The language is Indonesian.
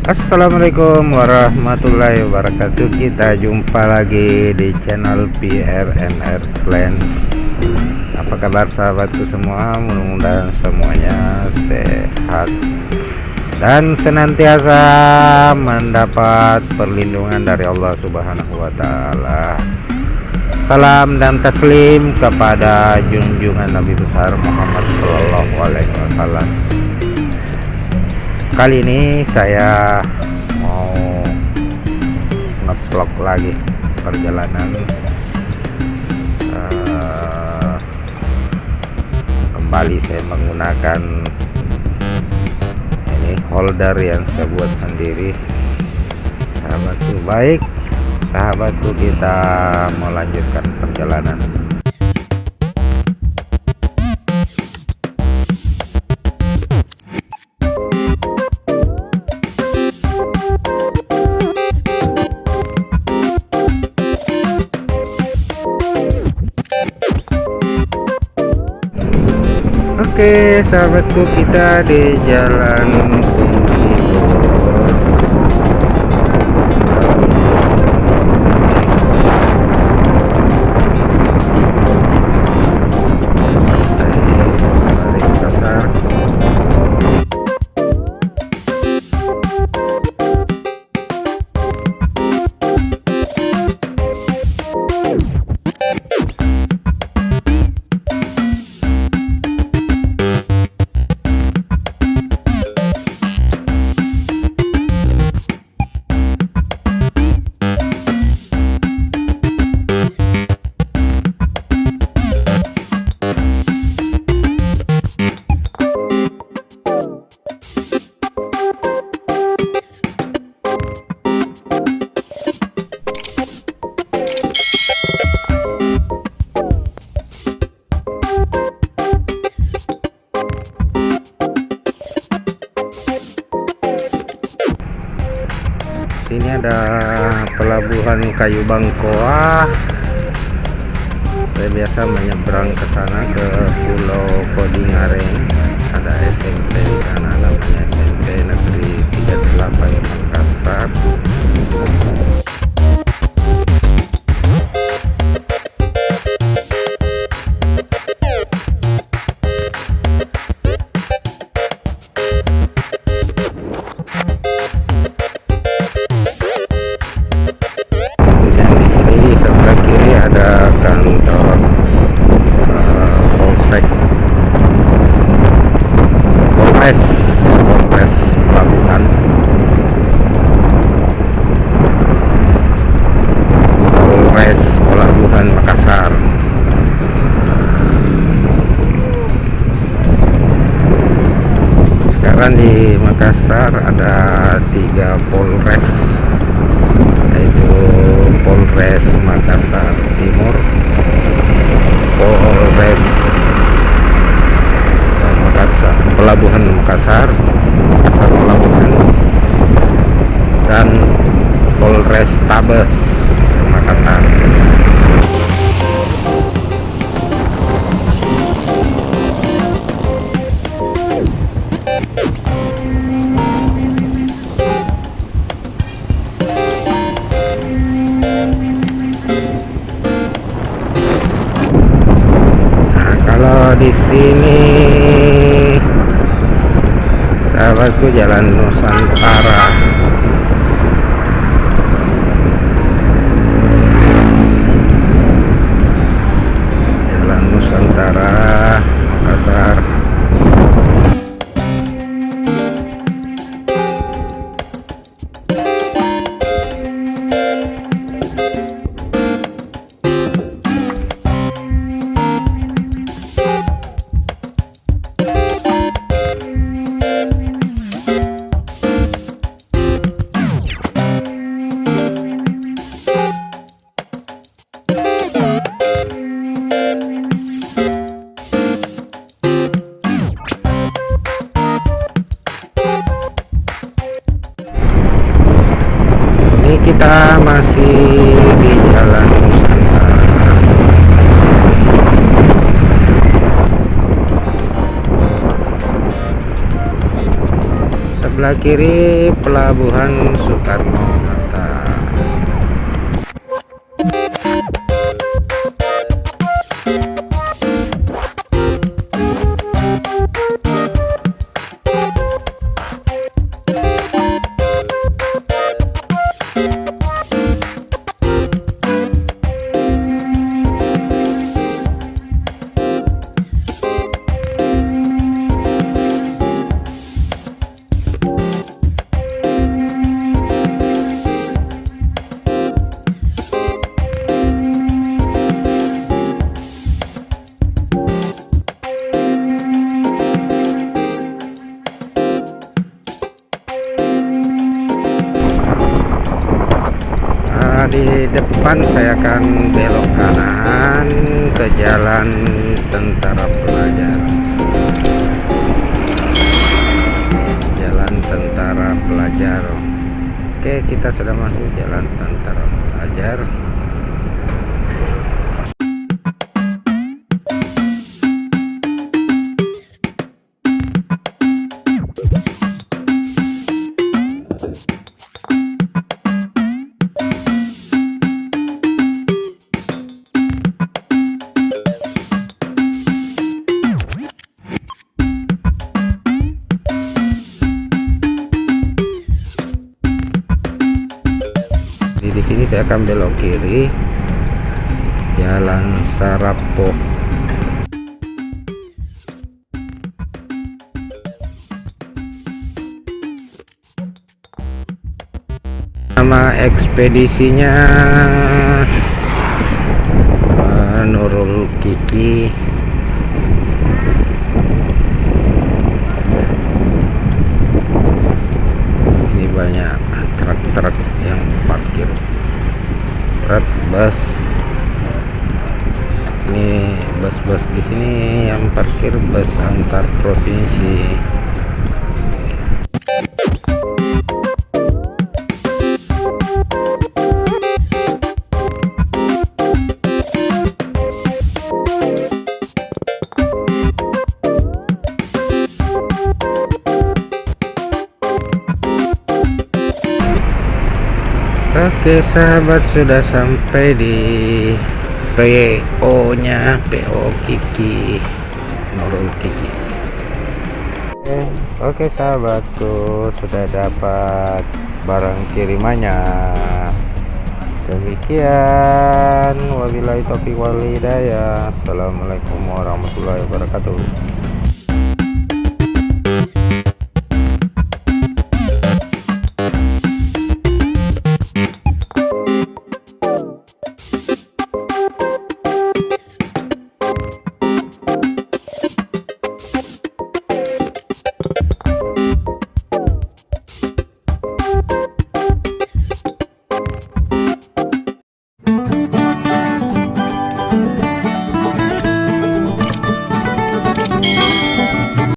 Assalamualaikum warahmatullahi wabarakatuh. Kita jumpa lagi di channel PRNR Plans. Apa kabar sahabatku semua? Mudah-mudahan semuanya sehat dan senantiasa mendapat perlindungan dari Allah Subhanahu wa taala. Salam dan taslim kepada junjungan Nabi besar Muhammad Shallallahu alaihi wasallam. Kali ini saya mau nge-vlog lagi perjalanan. Kembali saya menggunakan ini holder yang saya buat sendiri. Sahabatku, baik sahabatku, kita mau lanjutkan perjalanan. Oke sahabatku, kita di jalan sini ada pelabuhan Kayu Bangkoa. Saya biasa menyeberang ke sana ke Pulau Kodingareng. Ada SMP di sana, namanya SMP Negeri 38 Makassar. Ada kantor Polres Pelabuhan. Polres Pelabuhan Makassar. Sekarang di Makassar ada 3 Polres, yaitu Polres Makassar Timur, Polres Makassar Pelabuhan Makassar Pelabuhan, dan Polres Tabes Makassar. Di sini sahabatku, Jalan Nusantara. Jalan Nusantara Makassar. sebelah kiri Pelabuhan Soekarno-Hatta. Di depan saya akan belok kanan ke Jalan Tentara Pelajar. Jalan Tentara Pelajar. Oke, kita sudah masuk Jalan Tentara Pelajar. Di sini saya akan belok kiri Jalan Sarapo. Nama ekspedisinya Nurul Kiki. Ini banyak truk-truk yang parkir, truk bus. Ini bus-bus di sini yang parkir bus antar provinsi. Oke sahabat, sudah sampai di PO nya, PO Kiki, Nurul Kiki. Oke sahabatku, sudah dapat barang kirimannya. Demikian, wabillahi taufiq wal hidayah. Assalamualaikum warahmatullahi wabarakatuh.